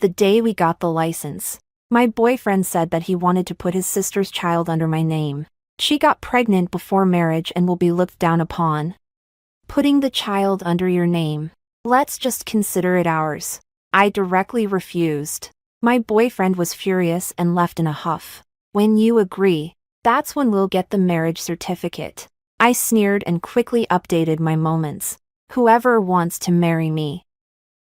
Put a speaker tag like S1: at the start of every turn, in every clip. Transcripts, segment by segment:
S1: The day we got the license, my boyfriend said that he wanted to put his sister's child under my name. She got pregnant before marriage and will be looked down upon. Putting the child under your name. Let's just consider it ours. I directly refused. My boyfriend was furious and left in a huff. When you agree, that's when we'll get the marriage certificate. I sneered and quickly updated my moments. Whoever wants to marry me.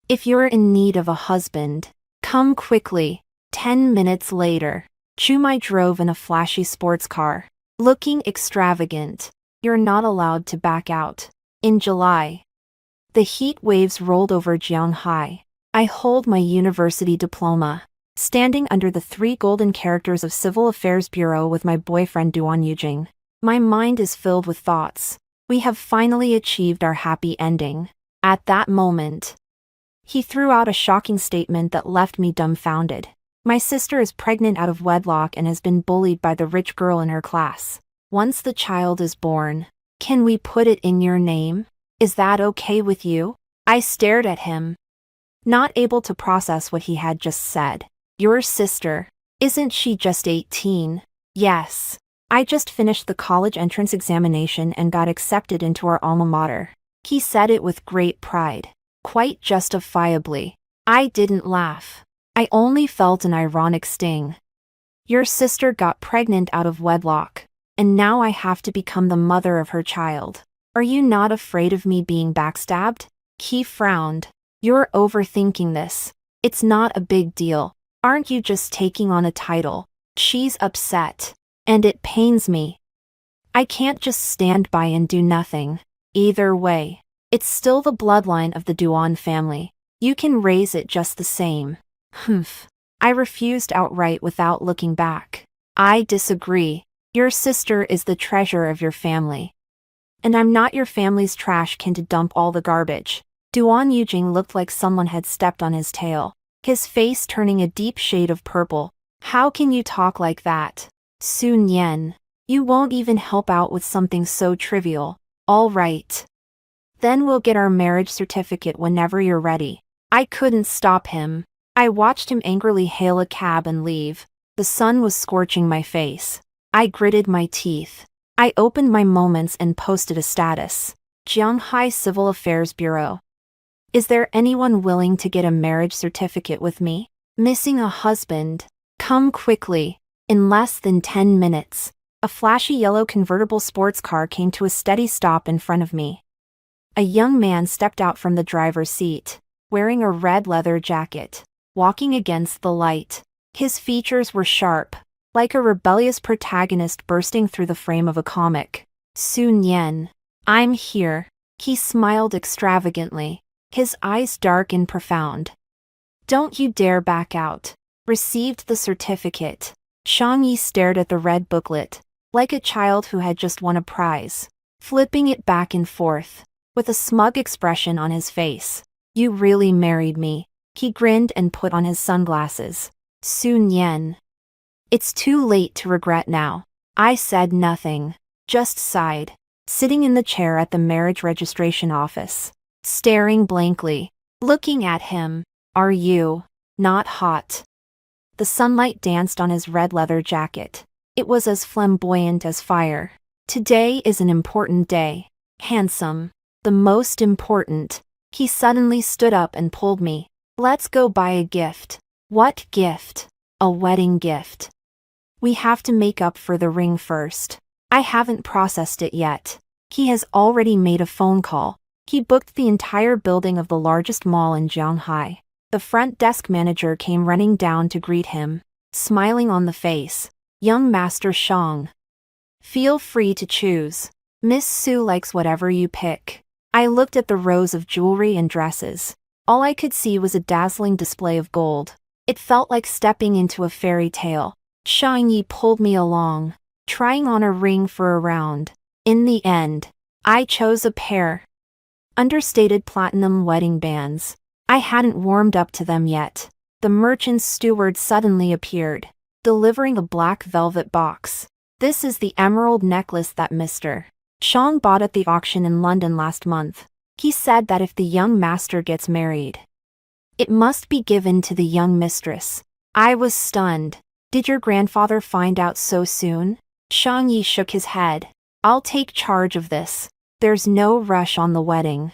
S1: If you're in need of a husband, come quickly. 10 minutes later, Chumai drove in a flashy sports car, looking extravagant. You're not allowed to back out. In July, the heat waves rolled over Jianghai. I hold my university diploma, standing under the 3 golden characters of Civil Affairs Bureau with my boyfriend Duan Yujing. My mind is filled with thoughts. We have finally achieved our happy ending. At that moment, he threw out a shocking statement that left me dumbfounded. My sister is pregnant out of wedlock and has been bullied by the rich girl in her class. Once the child is born, can we put it in your name? Is that okay with you? I stared at him, not able to process what he had just said. Your sister, isn't she just 18? Yes. I just finished the college entrance examination and got accepted into our alma mater. He said it with great pride, quite justifiably. I didn't laugh. I only felt an ironic sting. Your sister got pregnant out of wedlock, and now I have to become the mother of her child. Are you not afraid of me being backstabbed? He frowned. You're overthinking this. It's not a big deal. Aren't you just taking on a title? She's upset, and it pains me. I can't just stand by and do nothing. Either way, it's still the bloodline of the Duan family. You can raise it just the same. Humph. I refused outright without looking back. I disagree. Your sister is the treasure of your family. And I'm not your family's trash can to dump all the garbage. Duan Yujing looked like someone had stepped on his tail, his face turning a deep shade of purple. How can you talk like that? Sun Yan, you won't even help out with something so trivial. All right. Then we'll get our marriage certificate whenever you're ready. I couldn't stop him. I watched him angrily hail a cab and leave. The sun was scorching my face. I gritted my teeth. I opened my moments and posted a status. Jianghai Civil Affairs Bureau. Is there anyone willing to get a marriage certificate with me? Missing a husband. Come quickly. In less than 10 minutes, a flashy yellow convertible sports car came to a steady stop in front of me. A young man stepped out from the driver's seat, wearing a red leather jacket, walking against the light. His features were sharp, like a rebellious protagonist bursting through the frame of a comic. Sun Yan, I'm here. He smiled extravagantly, his eyes dark and profound. Don't you dare back out. Received the certificate. Shang Yi stared at the red booklet, like a child who had just won a prize, flipping it back and forth, with a smug expression on his face. You really married me. He grinned and put on his sunglasses. Sun Yan. It's too late to regret now. I said nothing, just sighed, sitting in the chair at the marriage registration office, staring blankly, looking at him. Are you not hot? The sunlight danced on his red leather jacket. It was as flamboyant as fire. Today is an important day. Handsome. The most important. He suddenly stood up and pulled me. Let's go buy a gift. What gift? A wedding gift. We have to make up for the ring first. I haven't processed it yet. He has already made a phone call. He booked the entire building of the largest mall in Jianghai. The front desk manager came running down to greet him, smiling on the face. Young Master Shang. Feel free to choose. Miss Su likes whatever you pick. I looked at the rows of jewelry and dresses. All I could see was a dazzling display of gold. It felt like stepping into a fairy tale. Shang Yi pulled me along, trying on a ring for a round. In the end, I chose a pair. Understated platinum wedding bands. I hadn't warmed up to them yet. The merchant's steward suddenly appeared, delivering a black velvet box. This is the emerald necklace that Mr. Shang bought at the auction in London last month. He said that if the young master gets married, It must be given to the young mistress. I was stunned. Did your grandfather find out so soon? Shang Yi shook his head. I'll take charge of this. There's no rush on the wedding.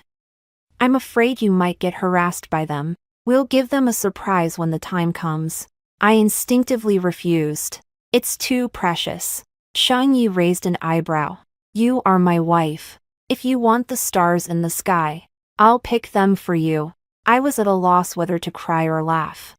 S1: I'm afraid you might get harassed by them. We'll give them a surprise when the time comes. I instinctively refused. It's too precious. Shang Yi raised an eyebrow. You are my wife. If you want the stars in the sky, I'll pick them for you. I was at a loss whether to cry or laugh.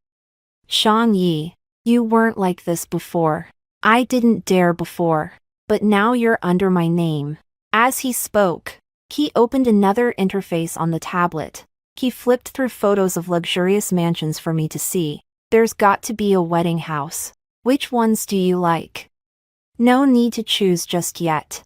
S1: Shang Yi, you weren't like this before. I didn't dare before. But now you're under my name. As he spoke, he opened another interface on the tablet. He flipped through photos of luxurious mansions for me to see. There's got to be a wedding house. Which ones do you like? No need to choose just yet.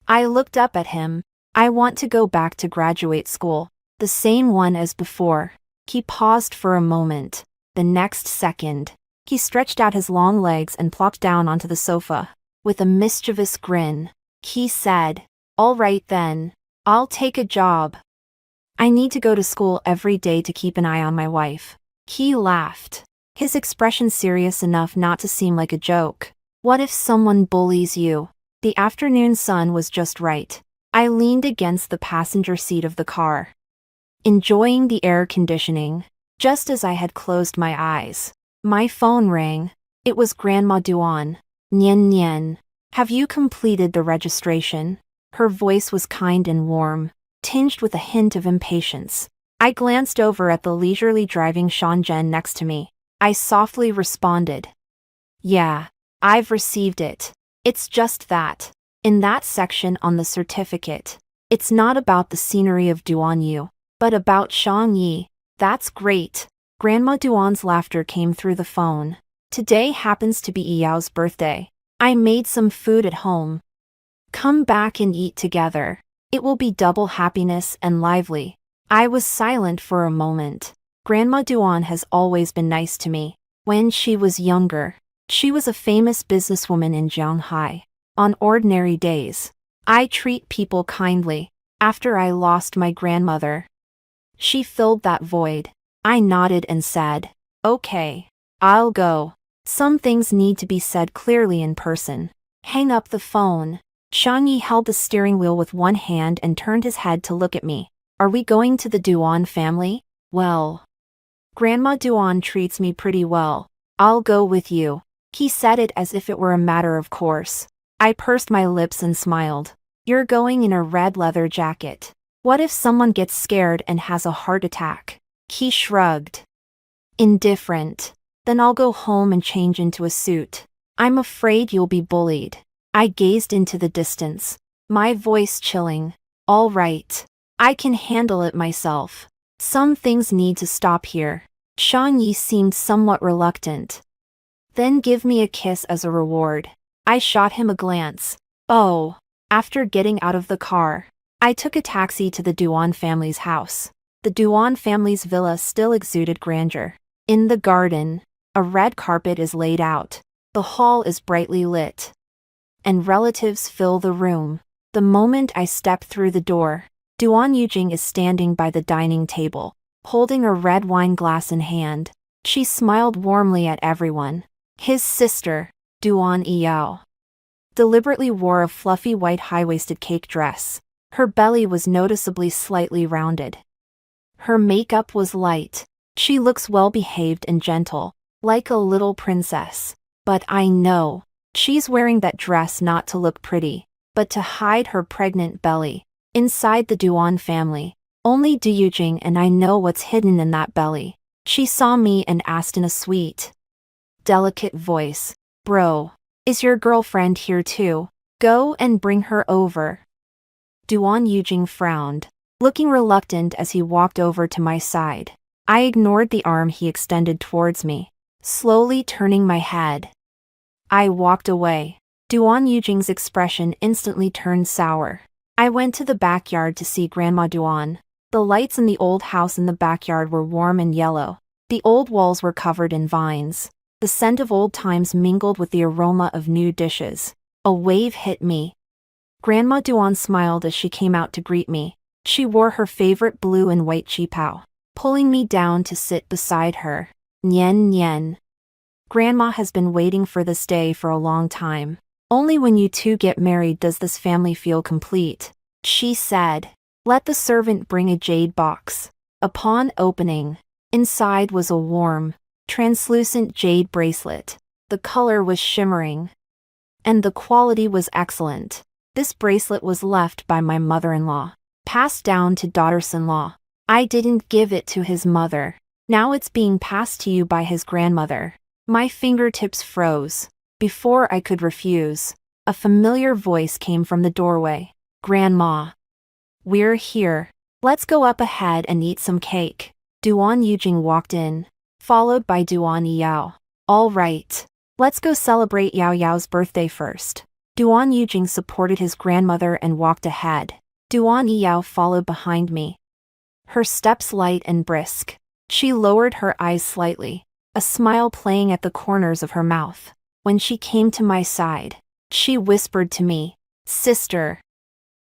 S1: I looked up at him. I want to go back to graduate school. The same one as before. He paused for a moment. The next second, he stretched out his long legs and plopped down onto the sofa. With a mischievous grin, he said, All right then. I'll take a job. I need to go to school every day to keep an eye on my wife. He laughed. His expression serious enough not to seem like a joke. What if someone bullies you? The afternoon sun was just right. I leaned against the passenger seat of the car, enjoying the air conditioning. Just as I had closed my eyes, my phone rang. It was Grandma Duan. Nian Nian. Have you completed the registration? Her voice was kind and warm, tinged with a hint of impatience. I glanced over at the leisurely driving Shenzhen next to me. I softly responded. Yeah, I've received it. It's just that, in that section on the certificate, it's not about the scenery of Duanyu, but about Shang Yi. That's great. Grandma Duan's laughter came through the phone. Today happens to be Yao's birthday. I made some food at home. Come back and eat together. It will be double happiness and lively. I was silent for a moment. Grandma Duan has always been nice to me. When she was younger, she was a famous businesswoman in Shanghai. On ordinary days, I treat people kindly. After I lost my grandmother, she filled that void. I nodded and said, Okay, I'll go. Some things need to be said clearly in person. Hang up the phone. Shang Yi held the steering wheel with one hand and turned his head to look at me. Are we going to the Duan family? Well, Grandma Duan treats me pretty well. I'll go with you. He said it as if it were a matter of course. I pursed my lips and smiled. You're going in a red leather jacket. What if someone gets scared and has a heart attack? He shrugged. Indifferent. Then I'll go home and change into a suit. I'm afraid you'll be bullied. I gazed into the distance, my voice chilling. All right. I can handle it myself. Some things need to stop here. Shang Yi seemed somewhat reluctant. Then give me a kiss as a reward. I shot him a glance. Oh. After getting out of the car, I took a taxi to the Duan family's house. The Duan family's villa still exuded grandeur. In the garden, a red carpet is laid out. The hall is brightly lit, and relatives fill the room. The moment I step through the door, Duan Yujing is standing by the dining table, holding a red wine glass in hand. She smiled warmly at everyone. His sister, Duan Yao, deliberately wore a fluffy white high-waisted cake dress. Her belly was noticeably slightly rounded. Her makeup was light. She looks well-behaved and gentle, like a little princess. But I know, she's wearing that dress not to look pretty, but to hide her pregnant belly. Inside the Duan family, only Du Yujing and I know what's hidden in that belly. She saw me and asked in a sweet, delicate voice, Bro, is your girlfriend here too? Go and bring her over. Duan Yujing frowned, looking reluctant as he walked over to my side. I ignored the arm he extended towards me, slowly turning my head. I walked away. Duan Yujing's expression instantly turned sour. I went to the backyard to see Grandma Duan. The lights in the old house in the backyard were warm and yellow. The old walls were covered in vines. The scent of old times mingled with the aroma of new dishes. A wave hit me. Grandma Duan smiled as she came out to greet me. She wore her favorite blue and white qipao. pulling me down to sit beside her. Nian nian. Grandma has been waiting for this day for a long time. Only when you two get married does this family feel complete, she said. Let the servant bring a jade box. Upon opening, inside was a warm, translucent jade bracelet. The color was shimmering, and the quality was excellent. This bracelet was left by my mother-in-law, passed down to daughters-in-law. I didn't give it to his mother. Now it's being passed to you by his grandmother. My fingertips froze. Before I could refuse, a familiar voice came from the doorway. Grandma. We're here. Let's go up ahead and eat some cake. Duan Yujing walked in, followed by Duan Yao. All right. Let's go celebrate Yao Yao's birthday first. Duan Yujing supported his grandmother and walked ahead. Duan Yao followed behind me. Her steps light and brisk. She lowered her eyes slightly, a smile playing at the corners of her mouth. When she came to my side, she whispered to me, Sister,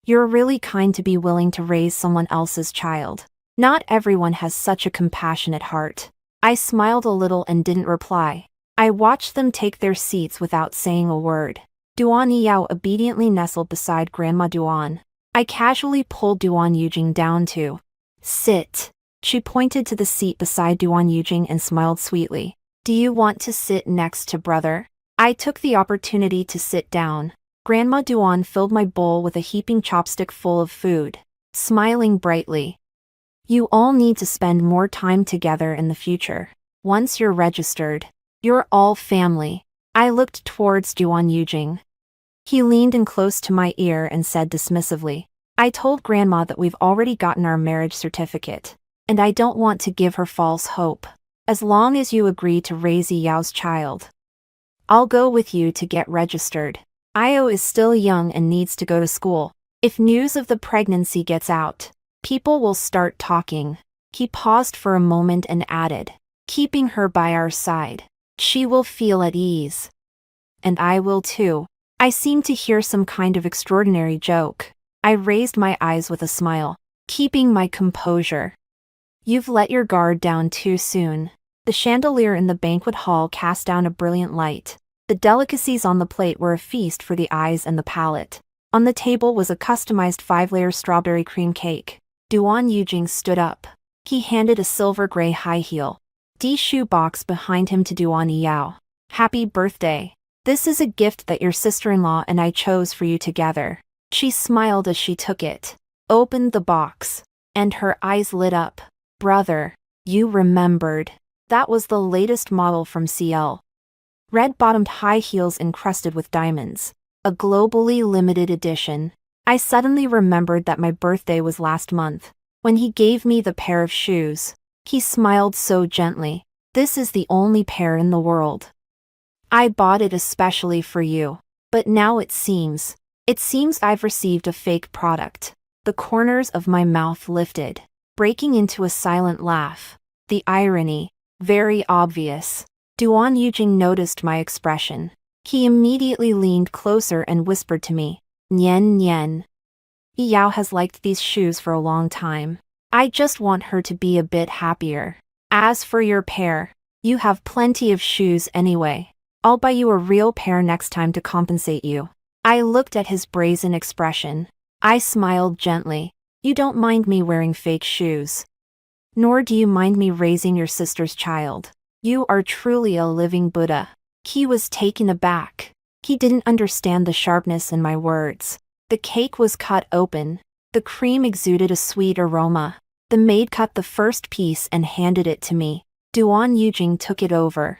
S1: you're really kind to be willing to raise someone else's child. Not everyone has such a compassionate heart. I smiled a little and didn't reply. I watched them take their seats without saying a word. Duan Yao obediently nestled beside Grandma Duan. I casually pulled Duan Yujing down to sit. She pointed to the seat beside Duan Yujing and smiled sweetly. Do you want to sit next to brother? I took the opportunity to sit down. Grandma Duan filled my bowl with a heaping chopstick full of food, smiling brightly. You all need to spend more time together in the future. Once you're registered, you're all family. I looked towards Duan Yujing. He leaned in close to my ear and said dismissively, I told Grandma that we've already gotten our marriage certificate, and I don't want to give her false hope. As long as you agree to raise Yao's child, I'll go with you to get registered. Io is still young and needs to go to school. If news of the pregnancy gets out, people will start talking. He paused for a moment and added, keeping her by our side, she will feel at ease. And I will too. I seemed to hear some kind of extraordinary joke. I raised my eyes with a smile, keeping my composure. You've let your guard down too soon. The chandelier in the banquet hall cast down a brilliant light. The delicacies on the plate were a feast for the eyes and the palate. On the table was a customized 5-layer strawberry cream cake. Duan Yujing stood up. He handed a silver gray high heel shoe box behind him to Duan Yao. Happy birthday. This is a gift that your sister-in-law and I chose for you together. She smiled as she took it, opened the box, and her eyes lit up. Brother, you remembered. That was the latest model from CL. Red-bottomed high heels encrusted with diamonds. A globally limited edition. I suddenly remembered that my birthday was last month. When he gave me the pair of shoes, he smiled so gently. This is the only pair in the world. I bought it especially for you. But now it seems I've received a fake product. The corners of my mouth lifted, breaking into a silent laugh. The irony, very obvious. Duan Yujing noticed my expression. He immediately leaned closer and whispered to me, Nian nian. Yao has liked these shoes for a long time. I just want her to be a bit happier. As for your pair, you have plenty of shoes anyway. I'll buy you a real pair next time to compensate you. I looked at his brazen expression. I smiled gently. You don't mind me wearing fake shoes. Nor do you mind me raising your sister's child. You are truly a living Buddha. He was taken aback. He didn't understand the sharpness in my words. The cake was cut open. The cream exuded a sweet aroma. The maid cut the first piece and handed it to me. Duan Yujing took it over,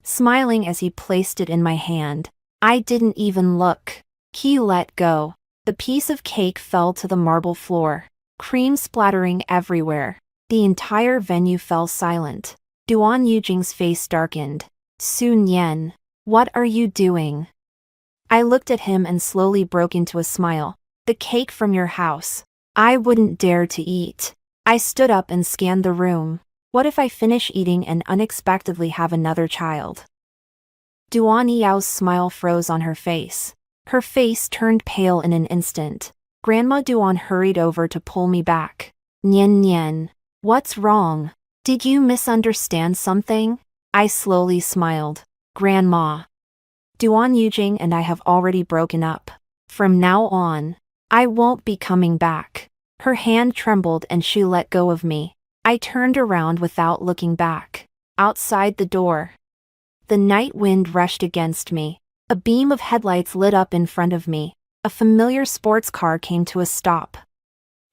S1: smiling as he placed it in my hand. I didn't even look. He let go. The piece of cake fell to the marble floor, cream splattering everywhere. The entire venue fell silent. Duan Yujing's face darkened. Sun Yen, what are you doing? I looked at him and slowly broke into a smile. The cake from your house. I wouldn't dare to eat. I stood up and scanned the room. What if I finish eating and unexpectedly have another child? Duan Yao's smile froze on her face. Her face turned pale in an instant. Grandma Duan hurried over to pull me back. Nian nian. What's wrong? Did you misunderstand something? I slowly smiled. Grandma. Duan Yujing and I have already broken up. From now on, I won't be coming back. Her hand trembled and she let go of me. I turned around without looking back. Outside the door, the night wind rushed against me. A beam of headlights lit up in front of me. A familiar sports car came to a stop.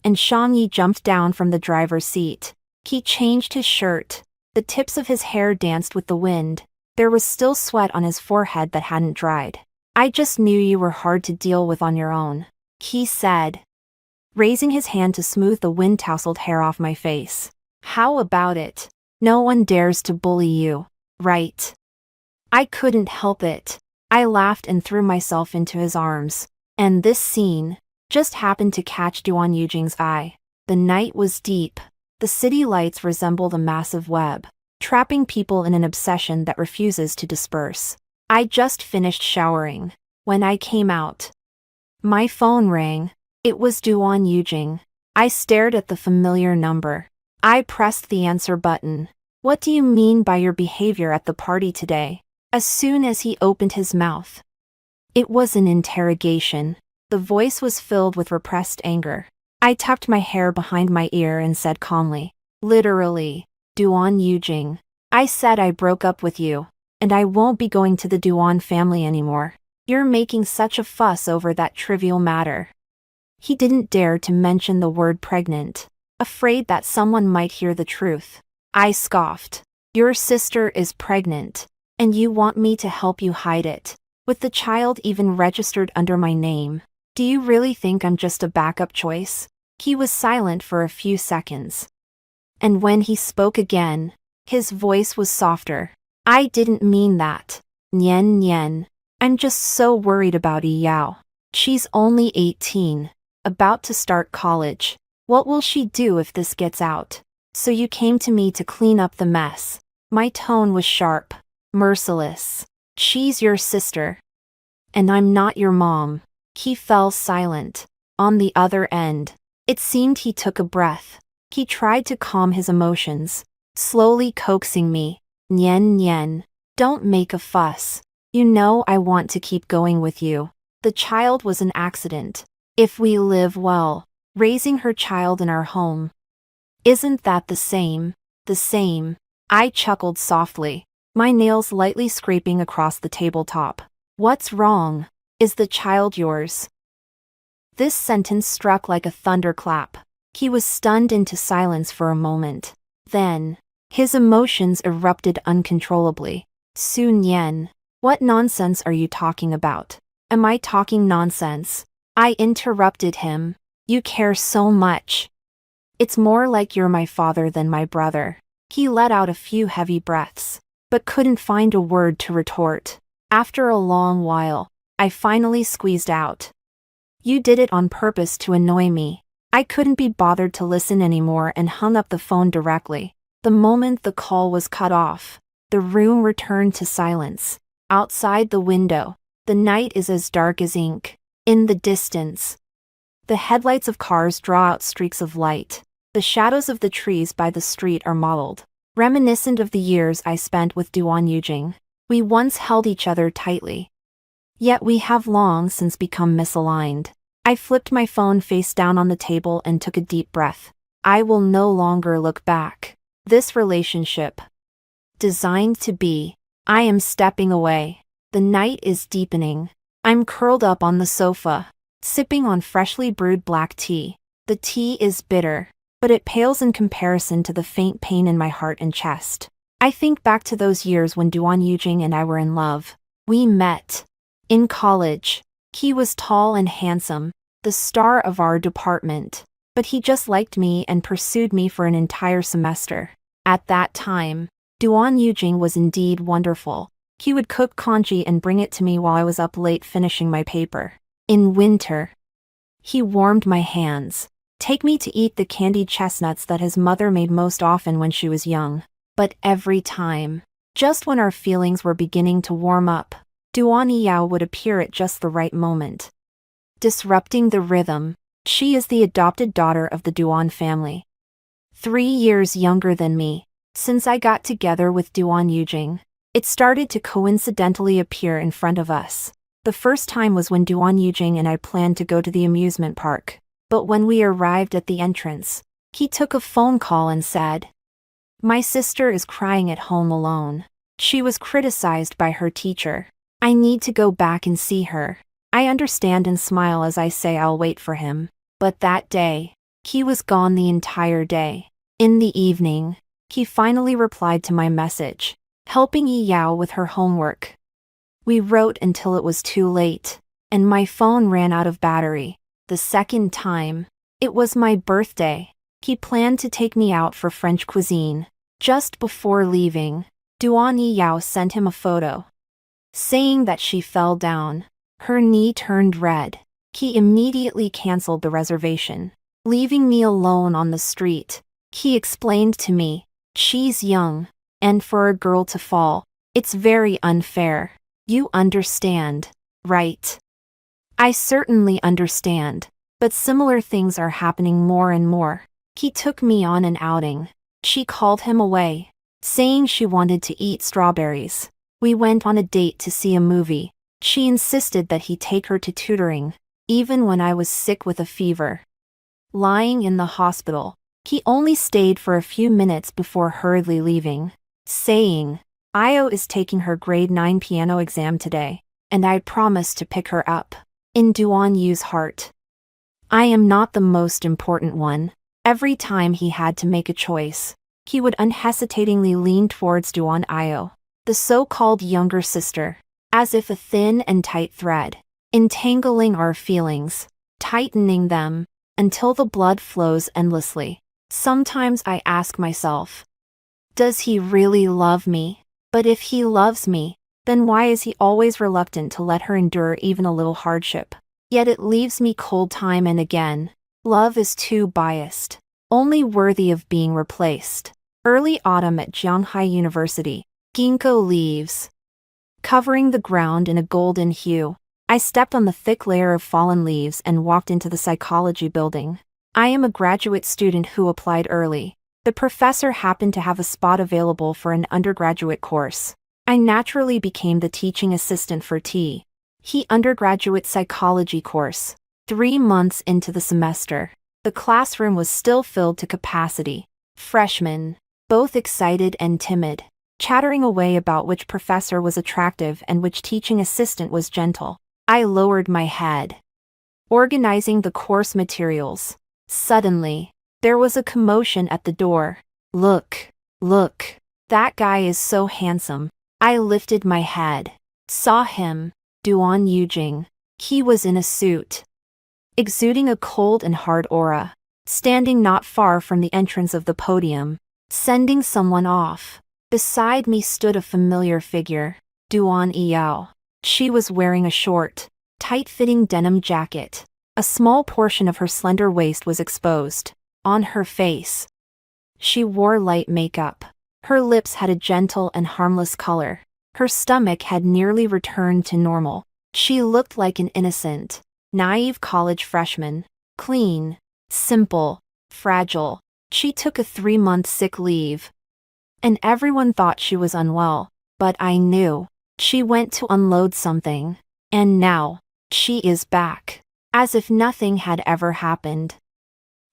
S1: And Shang Yi jumped down from the driver's seat. He changed his shirt. The tips of his hair danced with the wind. There was still sweat on his forehead that hadn't dried. I just knew you were hard to deal with on your own, he said, raising his hand to smooth the wind-tousled hair off my face. How about it? No one dares to bully you, right? I couldn't help it. I laughed and threw myself into his arms. And this scene just happened to catch Duan Yujing's eye. The night was deep. The city lights resembled a massive web, trapping people in an obsession that refuses to disperse. I just finished showering. When I came out, my phone rang. It was Duan Yujing. I stared at the familiar number. I pressed the answer button. What do you mean by your behavior at the party today? As soon as he opened his mouth, it was an interrogation. The voice was filled with repressed anger. I tucked my hair behind my ear and said calmly, literally, Duan Yujing. I said I broke up with you, and I won't be going to the Duan family anymore. You're making such a fuss over that trivial matter. He didn't dare to mention the word pregnant, afraid that someone might hear the truth. I scoffed. Your sister is pregnant, and you want me to help you hide it, with the child even registered under my name. Do you really think I'm just a backup choice? He was silent for a few seconds. And when he spoke again, his voice was softer. I didn't mean that. Nian Nian. I'm just so worried about Yi Yao. She's only 18, about to start college. What will she do if this gets out? So you came to me to clean up the mess. My tone was sharp, merciless. She's your sister. And I'm not your mom. He fell silent. On the other end, it seemed he took a breath. He tried to calm his emotions, slowly coaxing me. Nian Nian, don't make a fuss. You know I want to keep going with you. The child was an accident. If we live well, raising her child in our home. Isn't that the same? The same. I chuckled softly, my nails lightly scraping across the tabletop. What's wrong? Is the child yours? This sentence struck like a thunderclap. He was stunned into silence for a moment. Then, his emotions erupted uncontrollably. Sun Yan, what nonsense are you talking about? Am I talking nonsense? I interrupted him. You care so much. It's more like you're my father than my brother. He let out a few heavy breaths, but couldn't find a word to retort. After a long while, I finally squeezed out. You did it on purpose to annoy me. I couldn't be bothered to listen anymore and hung up the phone directly. The moment the call was cut off, the room returned to silence. Outside the window, the night is as dark as ink. In the distance, the headlights of cars draw out streaks of light. The shadows of the trees by the street are mottled, reminiscent of the years I spent with Duan Yujing. We once held each other tightly. Yet we have long since become misaligned. I flipped my phone face down on the table and took a deep breath. I will no longer look back. This relationship, designed to be, I am stepping away. The night is deepening. I'm curled up on the sofa, sipping on freshly brewed black tea. The tea is bitter, but it pales in comparison to the faint pain in my heart and chest. I think back to those years when Duan Yujing and I were in love. We met in college. He was tall and handsome, the star of our department, but he just liked me and pursued me for an entire semester. At that time, Duan Yujing was indeed wonderful. He would cook congee and bring it to me while I was up late finishing my paper. In winter, he warmed my hands, take me to eat the candied chestnuts that his mother made most often when she was young. But every time, just when our feelings were beginning to warm up, Duan Yao would appear at just the right moment, disrupting the rhythm. She is the adopted daughter of the Duan family. 3 years younger than me. Since I got together with Duan Yujing, it started to coincidentally appear in front of us. The first time was when Duan Yujing and I planned to go to the amusement park. But when we arrived at the entrance, he took a phone call and said, "My sister is crying at home alone. She was criticized by her teacher. I need to go back and see her." I understand and smile as I say I'll wait for him. But that day, he was gone the entire day. In the evening, he finally replied to my message, helping Yi Yao with her homework. We wrote until it was too late, and my phone ran out of battery. The second time, it was my birthday. He planned to take me out for French cuisine. Just before leaving, Duan Yi Yao sent him a photo, saying that she fell down. Her knee turned red. He immediately canceled the reservation, leaving me alone on the street. He explained to me, "She's young, and for a girl to fall, it's very unfair. You understand, right?" I certainly understand, but similar things are happening more and more. He took me on an outing. She called him away, saying she wanted to eat strawberries. We went on a date to see a movie. She insisted that he take her to tutoring, even when I was sick with a fever. Lying in the hospital, he only stayed for a few minutes before hurriedly leaving, saying, "Io is taking her grade 9 piano exam today, and I promised to pick her up." In Duan Yu's heart, I am not the most important one. Every time he had to make a choice, he would unhesitatingly lean towards Duan Io, the so-called younger sister, as if a thin and tight thread, entangling our feelings, tightening them, until the blood flows endlessly. Sometimes I ask myself, does he really love me? But if he loves me, then why is he always reluctant to let her endure even a little hardship? Yet it leaves me cold time and again. Love is too biased, only worthy of being replaced. Early autumn at Jianghai University. Ginkgo leaves, covering the ground in a golden hue. I stepped on the thick layer of fallen leaves and walked into the psychology building. I am a graduate student who applied early. The professor happened to have a spot available for an undergraduate course. I naturally became the teaching assistant for He undergraduate psychology course. 3 months into the semester, the classroom was still filled to capacity. Freshmen, both excited and timid, chattering away about which professor was attractive and which teaching assistant was gentle. I lowered my head, organizing the course materials. Suddenly, there was a commotion at the door. Look, that guy is so handsome." I lifted my head, saw him, Duan Yujing. He was in a suit, exuding a cold and hard aura, standing not far from the entrance of the podium, sending someone off. Beside me stood a familiar figure, Duan Yao. She was wearing a short, tight-fitting denim jacket. A small portion of her slender waist was exposed. On her face, she wore light makeup. Her lips had a gentle and harmless color. Her stomach had nearly returned to normal. She looked like an innocent, naive college freshman. Clean, simple, fragile. She took a 3-month sick leave, and everyone thought she was unwell. But I knew. She went to unload something, and now, she is back, as if nothing had ever happened.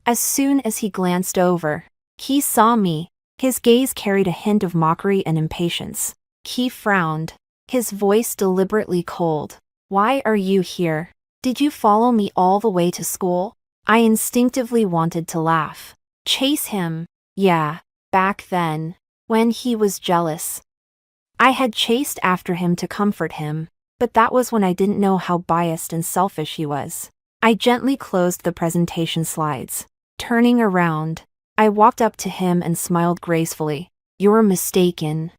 S1: As soon as he glanced over, he saw me. His gaze carried a hint of mockery and impatience. He frowned, his voice deliberately cold. "Why are you here? Did you follow me all the way to school?" I instinctively wanted to laugh. Chase him? Yeah, back then, when he was jealous. I had chased after him to comfort him, but that was when I didn't know how biased and selfish he was. I gently closed the presentation slides. Turning around, I walked up to him and smiled gracefully. "You're mistaken.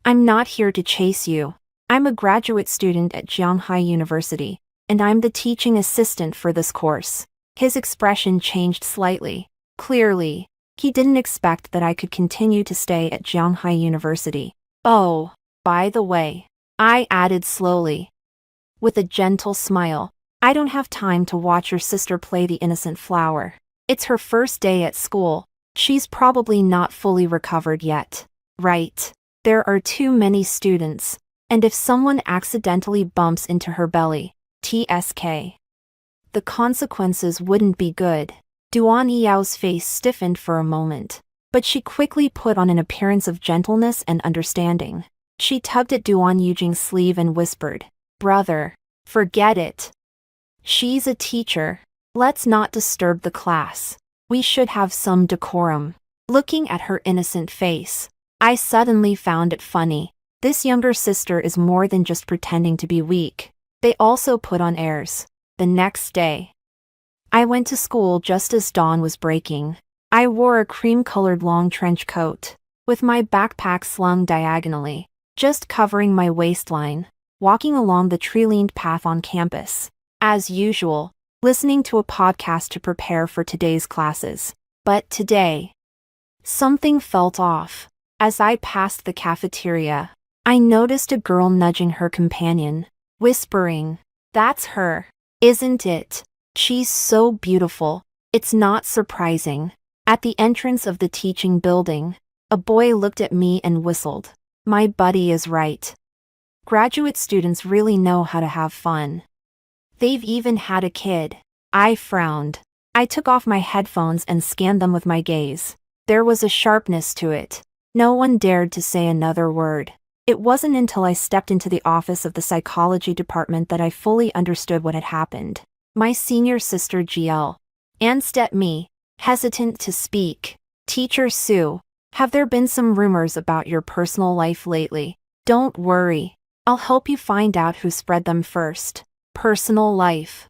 S1: I'm not here to chase you. I'm a graduate student at Jianghai University, and I'm the teaching assistant for this course." His expression changed slightly. Clearly, he didn't expect that I could continue to stay at Jianghai University. "Oh, by the way," I added slowly, with a gentle smile, "I don't have time to watch your sister play the innocent flower. It's her first day at school. She's probably not fully recovered yet. Right. There are too many students. And if someone accidentally bumps into her belly, TSK. The consequences wouldn't be good. Duan Yao's face stiffened for a moment, but she quickly put on an appearance of gentleness and understanding. She tugged at Duan Yujing's sleeve and whispered, "Brother, forget it. She's a teacher. Let's not disturb the class. We should have some decorum." Looking at her innocent face, I suddenly found it funny. This younger sister is more than just pretending to be weak. They also put on airs. The next day, I went to school just as dawn was breaking. I wore a cream-colored long trench coat, with my backpack slung diagonally, just covering my waistline, walking along the tree-lined path on campus. As usual, listening to a podcast to prepare for today's classes. But today, something felt off. As I passed the cafeteria, I noticed a girl nudging her companion, whispering, "That's her, isn't it? She's so beautiful." It's not surprising. At the entrance of the teaching building, a boy looked at me and whistled. My buddy is right. Graduate students really know how to have fun. They've even had a kid. I frowned. I took off my headphones and scanned them with my gaze. There was a sharpness to it. No one dared to say another word. It wasn't until I stepped into the office of the psychology department that I fully understood what had happened. My senior sister GL glanced at me, hesitant to speak. "Teacher Sue, have there been some rumors about your personal life lately?" "Don't worry. I'll help you find out who spread them first." Personal life.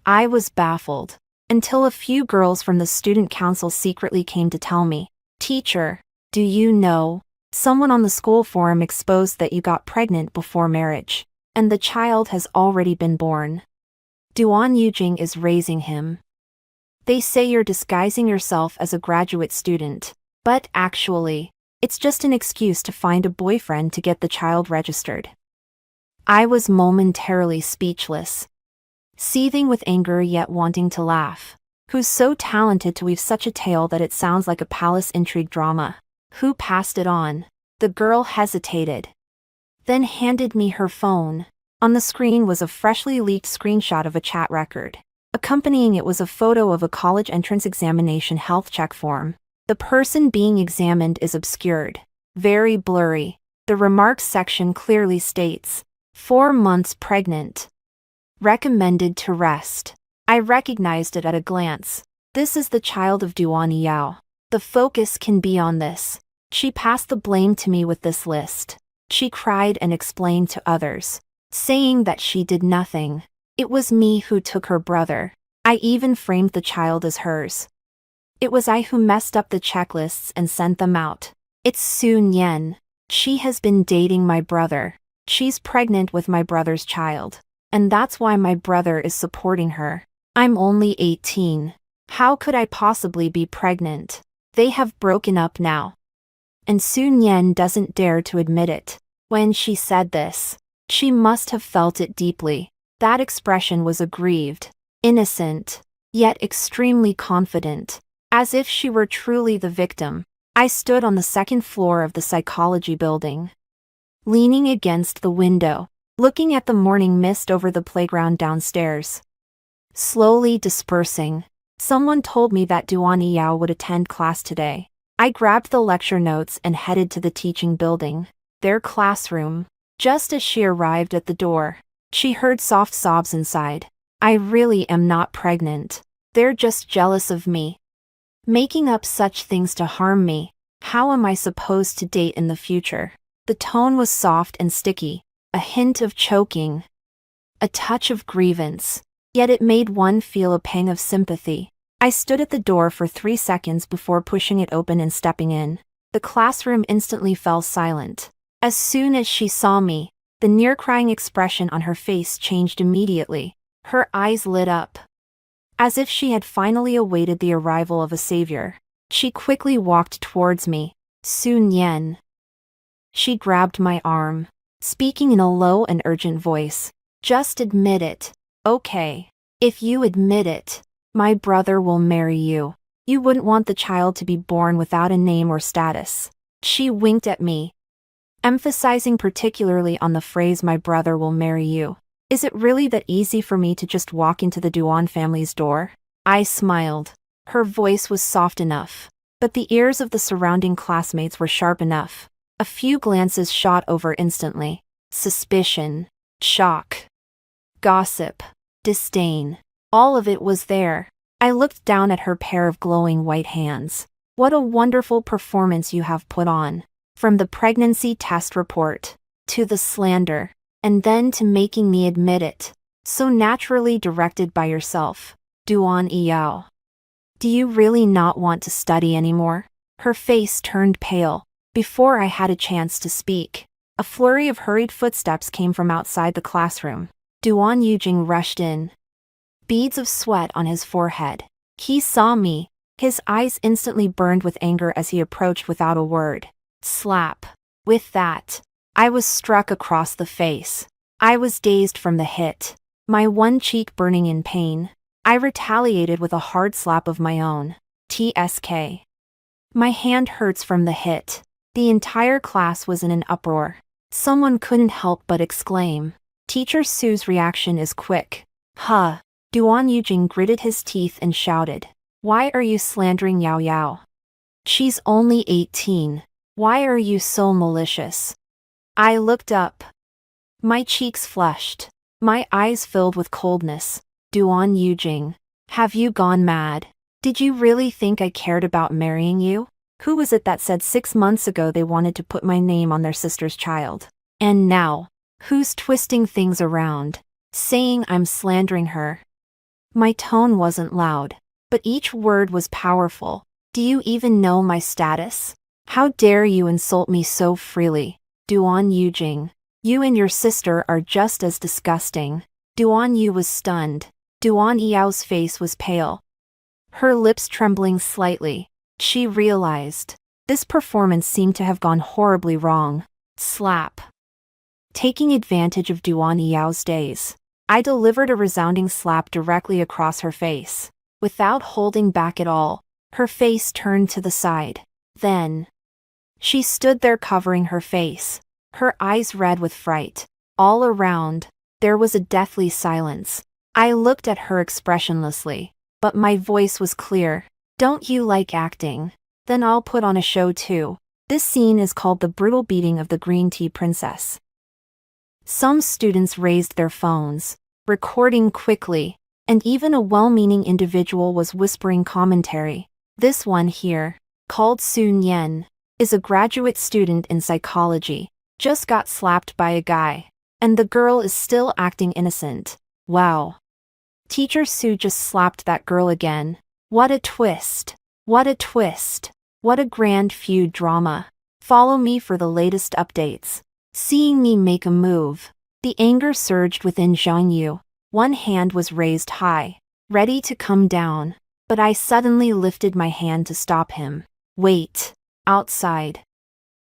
S1: I was baffled, until a few girls from the student council secretly came to tell me, "Teacher, do you know? Someone on the school forum exposed that you got pregnant before marriage, and the child has already been born. Duan Yujing is raising him. They say you're disguising yourself as a graduate student, but actually, it's just an excuse to find a boyfriend to get the child registered." I was momentarily speechless, seething with anger yet wanting to laugh. Who's so talented to weave such a tale that it sounds like a palace intrigue drama? Who passed it on? The girl hesitated, then handed me her phone. On the screen was a freshly leaked screenshot of a chat record. Accompanying it was a photo of a college entrance examination health check form. The person being examined is obscured, very blurry. The remarks section clearly states, 4 months pregnant. Recommended to rest. I recognized it at a glance. This is the child of Duan Yao. The focus can be on this. She passed the blame to me with this list. She cried and explained to others, saying that she did nothing. It was me who took her brother. I even framed the child as hers. It was I who messed up the checklists and sent them out. It's Sun Yen. She has been dating my brother. She's pregnant with my brother's child. And that's why my brother is supporting her. I'm only 18. How could I possibly be pregnant? They have broken up now. And Sun Yen doesn't dare to admit it. When she said this, she must have felt it deeply. That expression was aggrieved, innocent, yet extremely confident, as if she were truly the victim. I stood on the second floor of the psychology building, leaning against the window, looking at the morning mist over the playground downstairs. Slowly dispersing. Someone told me that Duan Yao would attend class today. I grabbed the lecture notes and headed to the teaching building, their classroom. Just as she arrived at the door, she heard soft sobs inside. I really am not pregnant. They're just jealous of me. Making up such things to harm me. How am I supposed to date in the future? The tone was soft and sticky, a hint of choking, a touch of grievance. Yet it made one feel a pang of sympathy. I stood at the door for 3 seconds before pushing it open and stepping in. The classroom instantly fell silent. As soon as she saw me, the near-crying expression on her face changed immediately. Her eyes lit up, as if she had finally awaited the arrival of a savior. She quickly walked towards me. Sun Yen. She grabbed my arm, speaking in a low and urgent voice. Just admit it. Okay. If you admit it, my brother will marry you. You wouldn't want the child to be born without a name or status. She winked at me, emphasizing particularly on the phrase "my brother will marry you." Is it really that easy for me to just walk into the Duan family's door? I smiled. Her voice was soft enough, but the ears of the surrounding classmates were sharp enough. A few glances shot over instantly. Suspicion, shock, gossip, disdain. All of it was there. I looked down at her pair of glowing white hands. What a wonderful performance you have put on. From the pregnancy test report, to the slander, and then to making me admit it. So naturally directed by yourself. Duan Yao. Do you really not want to study anymore? Her face turned pale. Before I had a chance to speak, a flurry of hurried footsteps came from outside the classroom. Duan Yujing rushed in, beads of sweat on his forehead. He saw me. His eyes instantly burned with anger as he approached without a word. Slap. With that, I was struck across the face. I was dazed from the hit, my one cheek burning in pain. I retaliated with a hard slap of my own. TSK. My hand hurts from the hit. The entire class was in an uproar. Someone couldn't help but exclaim. Teacher Su's reaction is quick. Huh. Duan Yujing gritted his teeth and shouted. Why are you slandering Yao Yao? She's only 18. Why are you so malicious? I looked up. My cheeks flushed. My eyes filled with coldness. Duan Yujing, have you gone mad? Did you really think I cared about marrying you? Who was it that said 6 months ago they wanted to put my name on their sister's child? And now, who's twisting things around, saying I'm slandering her? My tone wasn't loud, but each word was powerful. Do you even know my status? How dare you insult me so freely? Duan Yujing, you and your sister are just as disgusting. Duan Yu was stunned. Duan Yao's face was pale, her lips trembling slightly. She realized. This performance seemed to have gone horribly wrong. Slap. Taking advantage of Duan Yao's daze, I delivered a resounding slap directly across her face. Without holding back at all, her face turned to the side. Then, she stood there covering her face, her eyes red with fright. All around, there was a deathly silence. I looked at her expressionlessly, but my voice was clear. Don't you like acting? Then I'll put on a show too. This scene is called The Brutal Beating of the Green Tea Princess. Some students raised their phones, recording quickly, and even a well-meaning individual was whispering commentary. This one here, called Sun Yen, is a graduate student in psychology, just got slapped by a guy, and the girl is still acting innocent. Wow. Teacher Su just slapped that girl again. What a twist. What a twist. What a grand feud drama. Follow me for the latest updates. Seeing me make a move, the anger surged within Zhang Yu. One hand was raised high, ready to come down, but I suddenly lifted my hand to stop him. Wait. Outside.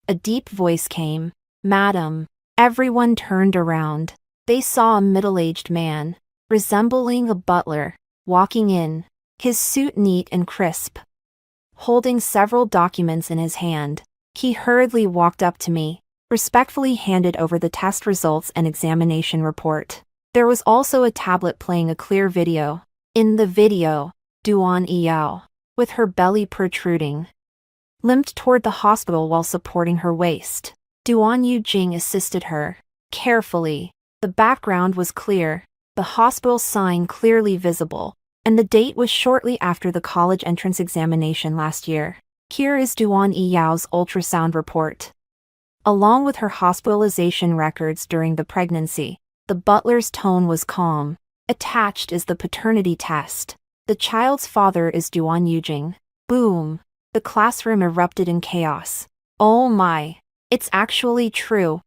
S1: A deep voice came. Madam. Everyone turned around. They saw a middle-aged man, resembling a butler, walking in, his suit neat and crisp. Holding several documents in his hand, he hurriedly walked up to me, respectfully handed over the test results and examination report. There was also a tablet playing a clear video. In the video, Duan Yao, with her belly protruding, limped toward the hospital while supporting her waist. Duan Yujing assisted her, carefully. The background was clear, the hospital sign clearly visible, and the date was shortly after the college entrance examination last year. Here is Duan Yao's ultrasound report. Along with her hospitalization records during the pregnancy, the butler's tone was calm. Attached is the paternity test. The child's father is Duan Yujing. Boom. The classroom erupted in chaos. Oh my. It's actually true.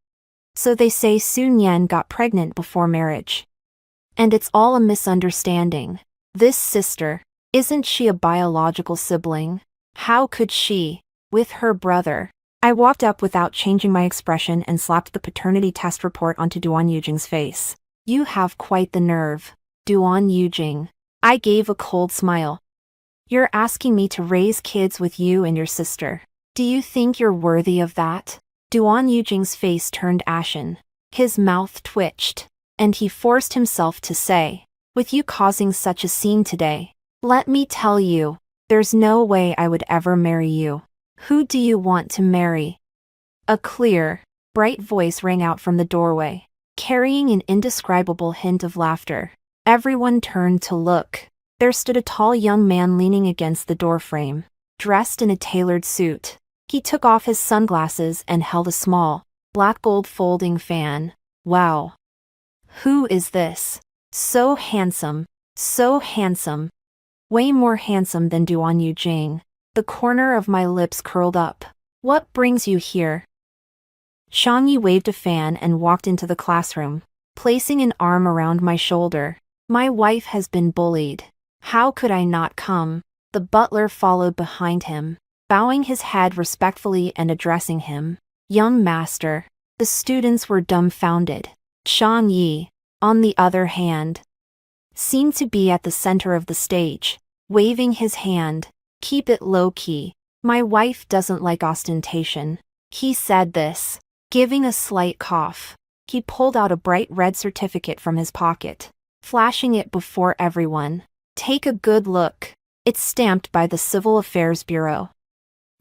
S1: So they say Sun Yan got pregnant before marriage. And it's all a misunderstanding. This sister, isn't she a biological sibling? How could she, with her brother? I walked up without changing my expression and slapped the paternity test report onto Duan Yujing's face. You have quite the nerve, Duan Yujing. I gave a cold smile. You're asking me to raise kids with you and your sister. Do you think you're worthy of that? Duan Yujing's face turned ashen. His mouth twitched, and he forced himself to say, with you causing such a scene today, let me tell you, there's no way I would ever marry you. Who do you want to marry? A clear, bright voice rang out from the doorway, carrying an indescribable hint of laughter. Everyone turned to look. There stood a tall young man leaning against the doorframe, dressed in a tailored suit. He took off his sunglasses and held a small, black gold folding fan. Wow. Who is this? So handsome. So handsome. Way more handsome than Duan Yujing. The corner of my lips curled up. What brings you here? Shang Yi waved a fan and walked into the classroom, placing an arm around my shoulder. My wife has been bullied. How could I not come? The butler followed behind him, bowing his head respectfully and addressing him. Young master. The students were dumbfounded. Shang Yi, on the other hand, seemed to be at the center of the stage, waving his hand. Keep it low-key. My wife doesn't like ostentation. He said this, giving a slight cough. He pulled out a bright red certificate from his pocket, flashing it before everyone. Take a good look. It's stamped by the Civil Affairs Bureau.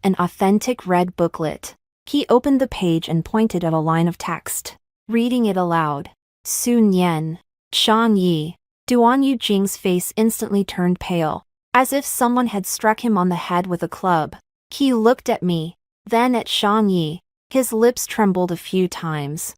S1: An authentic red booklet. He opened the page and pointed at a line of text, reading it aloud. Sun Yan. Shang Yi. Duan Yujing's face instantly turned pale, as if someone had struck him on the head with a club. He looked at me, then at Shang Yi. His lips trembled a few times,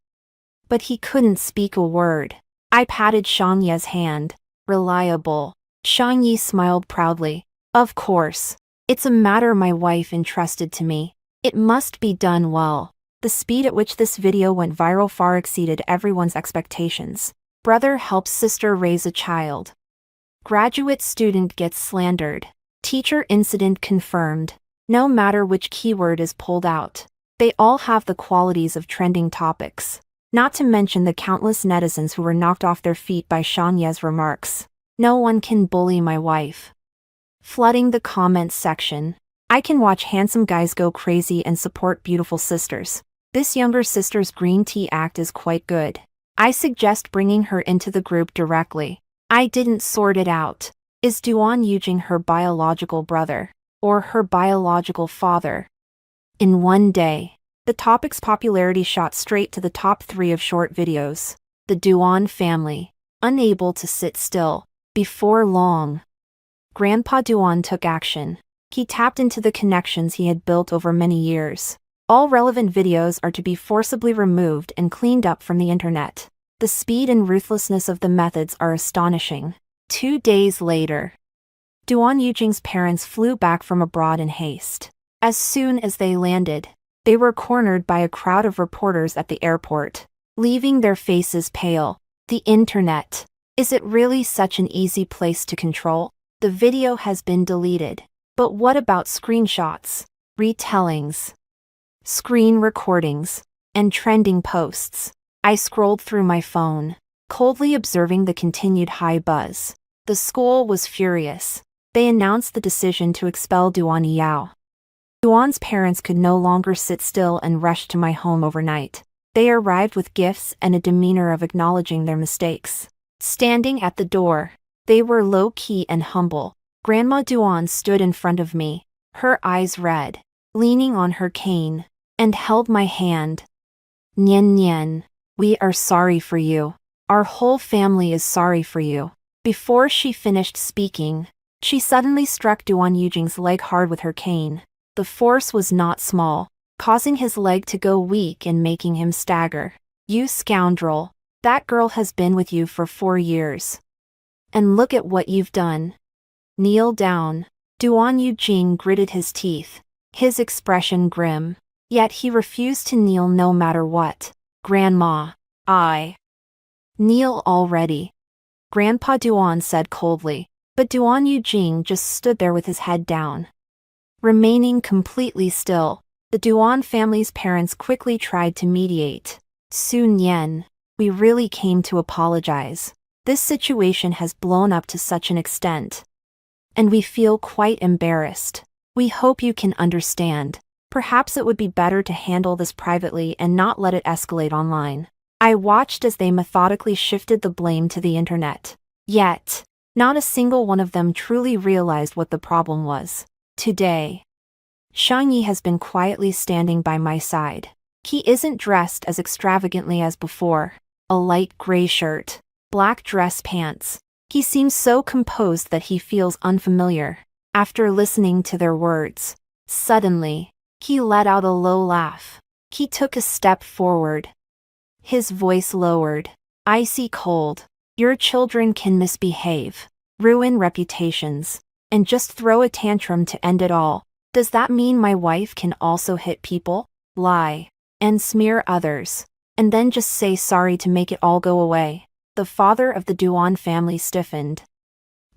S1: but he couldn't speak a word. I patted Shang Yi's hand. Reliable. Shang Yi smiled proudly. Of course. It's a matter my wife entrusted to me. It must be done well. The speed at which this video went viral far exceeded everyone's expectations. Brother helps sister raise a child. Graduate student gets slandered. Teacher incident confirmed. No matter which keyword is pulled out, they all have the qualities of trending topics. Not to mention the countless netizens who were knocked off their feet by Shang Yi's remarks. No one can bully my wife. Flooding the comments section. I can watch handsome guys go crazy and support beautiful sisters. This younger sister's green tea act is quite good. I suggest bringing her into the group directly. I didn't sort it out. Is Duan Yujing her biological brother, or her biological father? In one day, the topic's popularity shot straight to the top 3 of short videos. The Duan family, unable to sit still. Before long, Grandpa Duan took action. He tapped into the connections he had built over many years. All relevant videos are to be forcibly removed and cleaned up from the internet. The speed and ruthlessness of the methods are astonishing. 2 days later, Duan Yujing's parents flew back from abroad in haste. As soon as they landed, they were cornered by a crowd of reporters at the airport, leaving their faces pale. The internet. Is it really such an easy place to control? The video has been deleted. But what about screenshots, retellings, screen recordings, and trending posts? I scrolled through my phone, coldly observing the continued high buzz. The school was furious. They announced the decision to expel Duan Yao. Duan's parents could no longer sit still and rushed to my home overnight. They arrived with gifts and a demeanor of acknowledging their mistakes. Standing at the door, they were low-key and humble. Grandma Duan stood in front of me, her eyes red, leaning on her cane, and held my hand. Nian Nian, we are sorry for you. Our whole family is sorry for you. Before she finished speaking, she suddenly struck Duan Yujing's leg hard with her cane. The force was not small, causing his leg to go weak and making him stagger. You scoundrel. That girl has been with you for 4 years. And look at what you've done. Kneel down. Duan Yujing gritted his teeth, his expression grim. Yet he refused to kneel no matter what. Grandma, I kneel already. Grandpa Duan said coldly, but Duan Yujing just stood there with his head down. Remaining completely still, the Duan family's parents quickly tried to mediate. Sun Yan, we really came to apologize. This situation has blown up to such an extent. and we feel quite embarrassed. We hope you can understand. Perhaps it would be better to handle this privately and not let it escalate online. I watched as they methodically shifted the blame to the internet. Yet, not a single one of them truly realized what the problem was. Today, Shangyi has been quietly standing by my side. He isn't dressed as extravagantly as before. A light gray shirt, black dress pants. He seems so composed that he feels unfamiliar. After listening to their words, suddenly, he let out a low laugh. He took a step forward. His voice lowered. Icy cold. Your children can misbehave, ruin reputations, and just throw a tantrum to end it all. Does that mean my wife can also hit people, lie, and smear others, and then just say sorry to make it all go away? The father of the Duan family stiffened.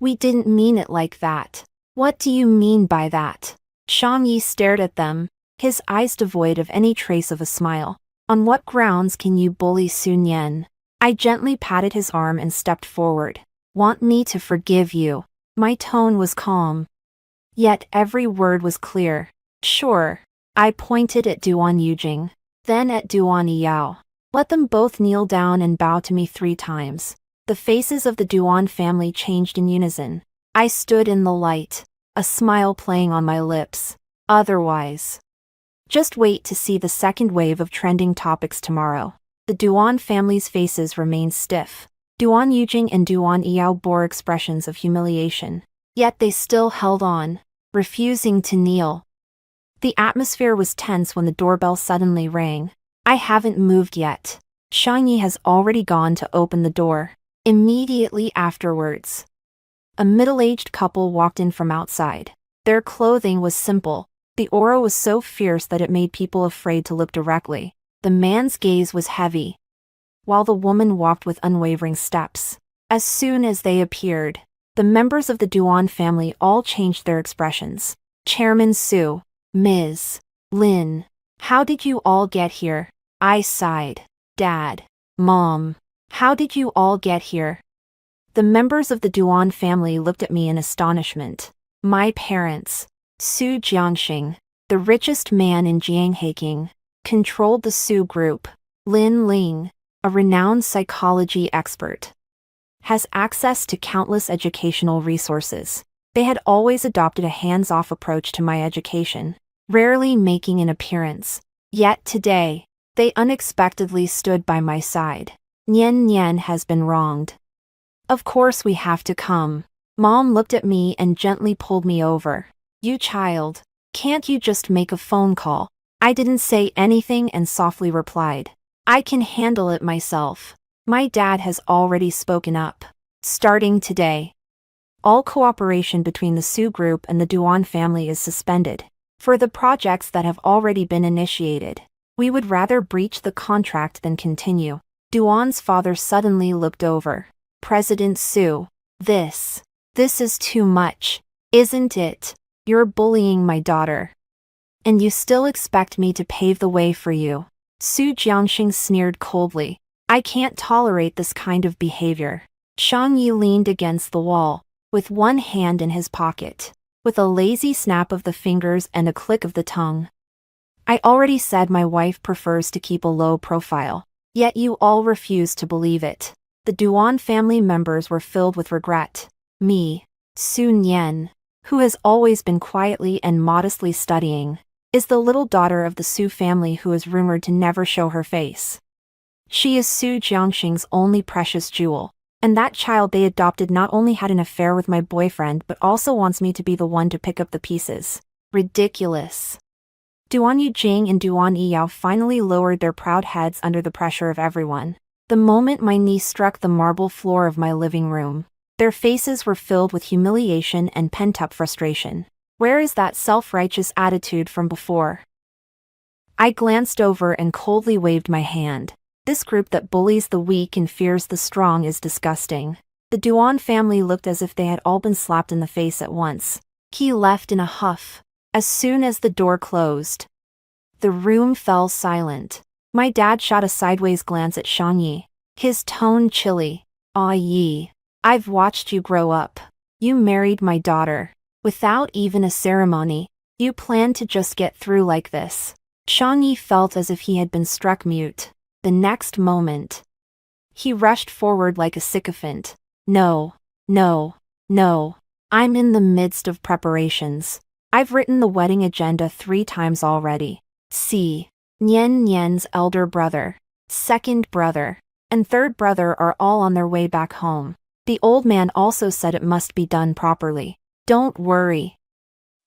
S1: We didn't mean it like that. What do you mean by that? Shangyi stared at them, his eyes devoid of any trace of a smile. On what grounds can you bully Sun Yan? I gently patted his arm and stepped forward. Want me to forgive you? My tone was calm. Yet every word was clear. Sure. I pointed at Duan Yujing, then at Duan Yao. Let them both kneel down and bow to me 3 times. The faces of the Duan family changed in unison. I stood in the light, a smile playing on my lips. Otherwise, just wait to see the second wave of trending topics tomorrow. The Duan family's faces remained stiff. Duan Yujing and Duan Yao bore expressions of humiliation. Yet they still held on, refusing to kneel. The atmosphere was tense when the doorbell suddenly rang. I haven't moved yet. Shangyi has already gone to open the door. Immediately afterwards, a middle-aged couple walked in from outside. Their clothing was simple. The aura was so fierce that it made people afraid to look directly. The man's gaze was heavy, while the woman walked with unwavering steps. As soon as they appeared, the members of the Duan family all changed their expressions. Chairman Su, Ms. Lin, how did you all get here? I sighed. Dad, Mom, how did you all get here? The members of the Duan family looked at me in astonishment. My parents, Su Jiangxing, the richest man in Jiangheking, controlled the Su group. Lin Ling, a renowned psychology expert, has access to countless educational resources. They had always adopted a hands-off approach to my education, rarely making an appearance. Yet today, they unexpectedly stood by my side. Nian Nian has been wronged. Of course we have to come. Mom looked at me and gently pulled me over. You child, can't you just make a phone call? I didn't say anything and softly replied. I can handle it myself. My dad has already spoken up. Starting today, all cooperation between the Su group and the Duan family is suspended. For the projects that have already been initiated, we would rather breach the contract than continue. Duan's father suddenly looked over. President Su, this is too much, isn't it? You're bullying my daughter. And you still expect me to pave the way for you? Su Jiangxing sneered coldly. I can't tolerate this kind of behavior. Shangyi leaned against the wall, with one hand in his pocket, with a lazy snap of the fingers and a click of the tongue. I already said my wife prefers to keep a low profile, yet you all refuse to believe it. The Duan family members were filled with regret. Me, Sun Yan, who has always been quietly and modestly studying, is the little daughter of the Su family who is rumored to never show her face. She is Su Jiangxing's only precious jewel, and that child they adopted not only had an affair with my boyfriend but also wants me to be the one to pick up the pieces. Ridiculous. Duan Yujing and Duan Yao finally lowered their proud heads under the pressure of everyone. The moment my knee struck the marble floor of my living room, their faces were filled with humiliation and pent-up frustration. Where is that self-righteous attitude from before? I glanced over and coldly waved my hand. This group that bullies the weak and fears the strong is disgusting. The Duan family looked as if they had all been slapped in the face at once. He left in a huff. As soon as the door closed, the room fell silent. My dad shot a sideways glance at Shangyi, his tone chilly. Ah Yi, I've watched you grow up. You married my daughter. Without even a ceremony. You planned to just get through like this. Changyi felt as if he had been struck mute. The next moment, he rushed forward like a sycophant. No, no, no. I'm in the midst of preparations. I've written the wedding agenda 3 times already. See, Nian Nian's elder brother, second brother, and third brother are all on their way back home. The old man also said it must be done properly. Don't worry.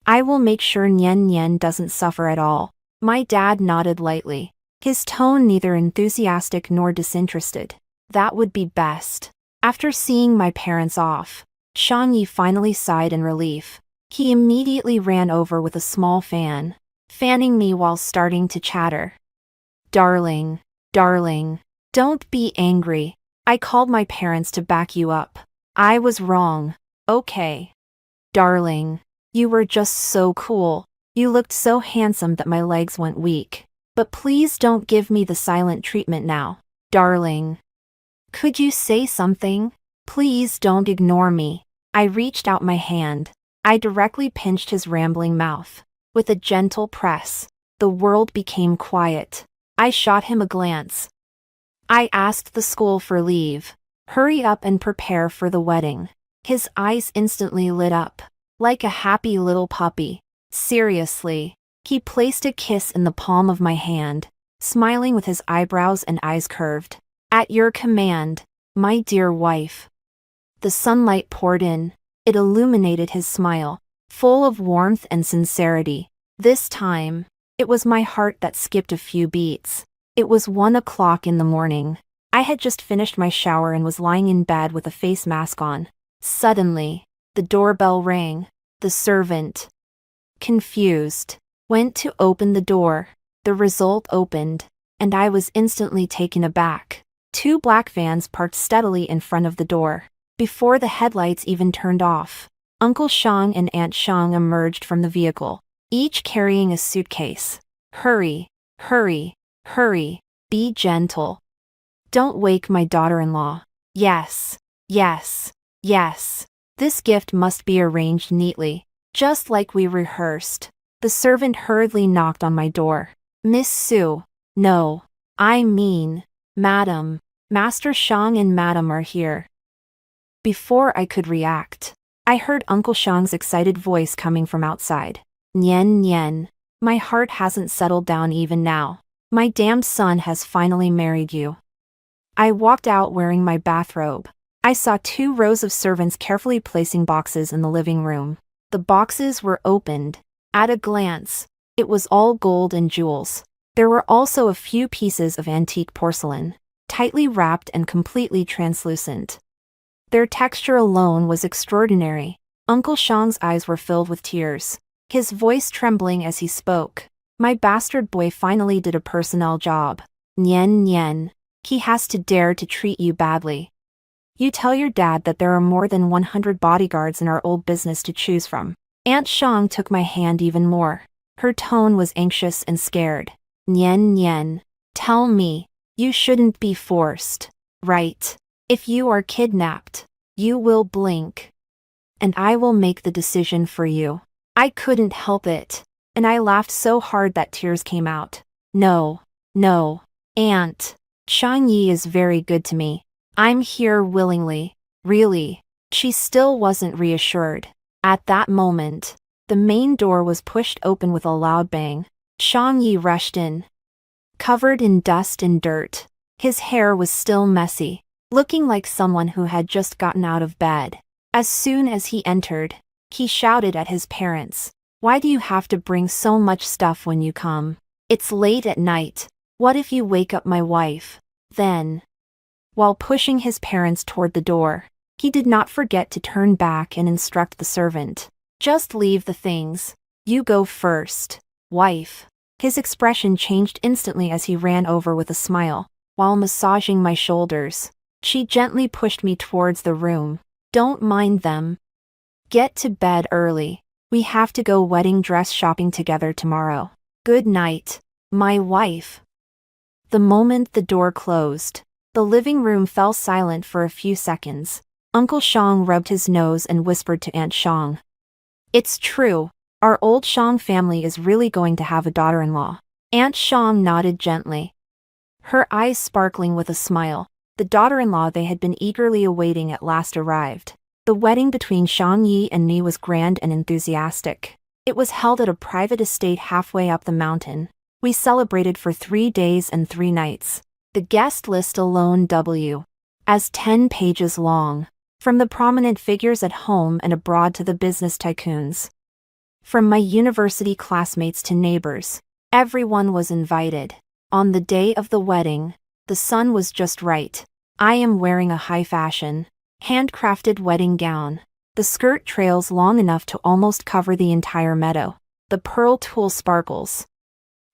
S1: I will make sure Nian Nian doesn't suffer at all. My dad nodded lightly, his tone neither enthusiastic nor disinterested. That would be best. After seeing my parents off, Changyi finally sighed in relief. He immediately ran over with a small fan, fanning me while starting to chatter. Darling, darling, don't be angry. I called my parents to back you up. I was wrong. Okay. Darling, you were just so cool. You looked so handsome that my legs went weak. But please don't give me the silent treatment now. Darling. Could you say something? Please don't ignore me. I reached out my hand. I directly pinched his rambling mouth. With a gentle press, the world became quiet. I shot him a glance. I asked the school for leave. Hurry up and prepare for the wedding. His eyes instantly lit up, like a happy little puppy. Seriously. He placed a kiss in the palm of my hand, smiling with his eyebrows and eyes curved. At your command, my dear wife. The sunlight poured in. It illuminated his smile, full of warmth and sincerity. This time, it was my heart that skipped a few beats. It was 1 o'clock in the morning. I had just finished my shower and was lying in bed with a face mask on. Suddenly, the doorbell rang. The servant, confused, went to open the door. The result opened, and I was instantly taken aback. 2 black vans parked steadily in front of the door. Before the headlights even turned off, Uncle Shang and Aunt Shang emerged from the vehicle, each carrying a suitcase. Hurry, hurry, hurry, be gentle. Don't wake my daughter-in-law. Yes, yes, yes. This gift must be arranged neatly, just like we rehearsed. The servant hurriedly knocked on my door. Miss Su. No, I mean, Madam. Master Shang and Madam are here. Before I could react, I heard Uncle Shang's excited voice coming from outside. Nian Nian. My heart hasn't settled down even now. My damned son has finally married you. I walked out wearing my bathrobe. I saw 2 rows of servants carefully placing boxes in the living room. The boxes were opened. At a glance, it was all gold and jewels. There were also a few pieces of antique porcelain, tightly wrapped and completely translucent. Their texture alone was extraordinary. Uncle Shang's eyes were filled with tears, his voice trembling as he spoke. My bastard boy finally did a personnel job. Nian Nian. He has to dare to treat you badly. You tell your dad that there are more than 100 bodyguards in our old business to choose from. Aunt Shang took my hand even more. Her tone was anxious and scared. Nian Nian. Tell me, you shouldn't be forced, right? If you are kidnapped, you will blink. And I will make the decision for you. I couldn't help it, and I laughed so hard that tears came out. No, no, Aunt. Changyi is very good to me. I'm here willingly. Really. She still wasn't reassured. At that moment, the main door was pushed open with a loud bang. Changyi rushed in. Covered in dust and dirt. His hair was still messy, looking like someone who had just gotten out of bed. As soon as he entered, he shouted at his parents. Why do you have to bring so much stuff when you come? It's late at night. What if you wake up my wife? Then, while pushing his parents toward the door, he did not forget to turn back and instruct the servant. Just leave the things. You go first, wife. His expression changed instantly as he ran over with a smile. While massaging my shoulders, she gently pushed me towards the room. Don't mind them. Get to bed early. We have to go wedding dress shopping together tomorrow. Good night, my wife. The moment the door closed, the living room fell silent for a few seconds. Uncle Shang rubbed his nose and whispered to Aunt Shang. It's true. Our old Shang family is really going to have a daughter-in-law. Aunt Shang nodded gently, her eyes sparkling with a smile. The daughter-in-law they had been eagerly awaiting at last arrived. The wedding between Shang Yi and me was grand and enthusiastic. It was held at a private estate halfway up the mountain. We celebrated for 3 days and 3 nights. The guest list alone as 10 pages long, from the prominent figures at home and abroad to the business tycoons. From my university classmates to neighbors, everyone was invited. On the day of the wedding, the sun was just right. I am wearing a high-fashion, handcrafted wedding gown. The skirt trails long enough to almost cover the entire meadow. The pearl tulle sparkles,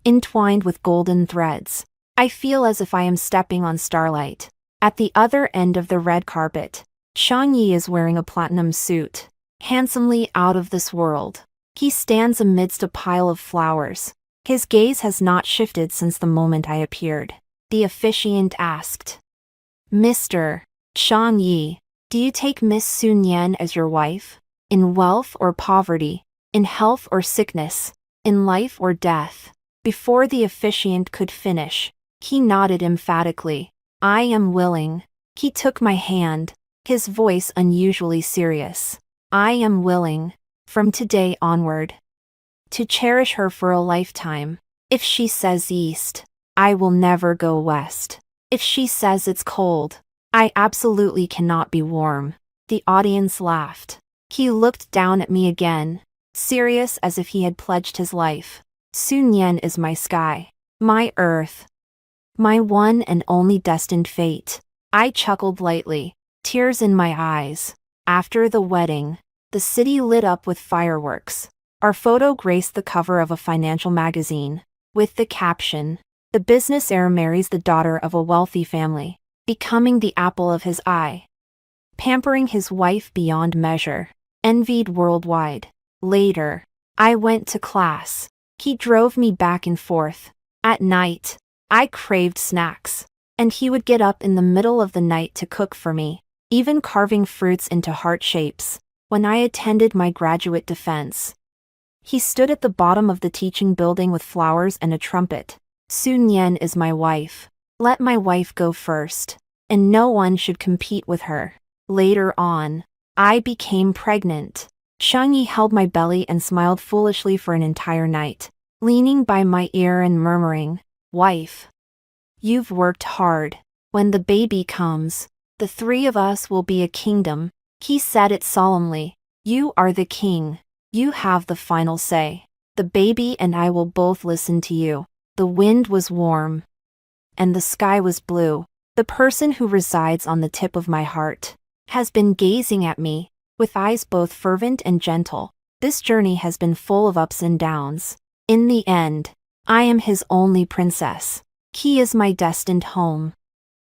S1: entwined with golden threads. I feel as if I am stepping on starlight. At the other end of the red carpet, Shang Yi is wearing a platinum suit, handsomely out of this world. He stands amidst a pile of flowers. His gaze has not shifted since the moment I appeared. The officiant asked, Mr. Shang Yi, do you take Miss Sun Yan as your wife? In wealth or poverty? In health or sickness? In life or death? Before the officiant could finish, he nodded emphatically. I am willing. He took my hand, his voice unusually serious. I am willing, from today onward, to cherish her for a lifetime. If she says east, I will never go west. If she says it's cold, I absolutely cannot be warm. The audience laughed. He looked down at me again, serious as if he had pledged his life. Sun Yan is my sky, my earth, my one and only destined fate. I chuckled lightly, tears in my eyes. After the wedding, the city lit up with fireworks. Our photo graced the cover of a financial magazine, with the caption, "The business heir marries the daughter of a wealthy family, becoming the apple of his eye, pampering his wife beyond measure, envied worldwide." Later, I went to class. He drove me back and forth. At night, I craved snacks, and he would get up in the middle of the night to cook for me, even carving fruits into heart shapes. When I attended my graduate defense, he stood at the bottom of the teaching building with flowers and a trumpet. Sun Yan is my wife. Let my wife go first, and no one should compete with her. Later on, I became pregnant. Shang Yi held my belly and smiled foolishly for an entire night, leaning by my ear and murmuring, "Wife, you've worked hard. When the baby comes, the 3 of us will be a kingdom." He said it solemnly. "You are the king. You have the final say. The baby and I will both listen to you." The wind was warm, and the sky was blue. The person who resides on the tip of my heart has been gazing at me, with eyes both fervent and gentle. This journey has been full of ups and downs. In the end, I am his only princess. He is my destined home.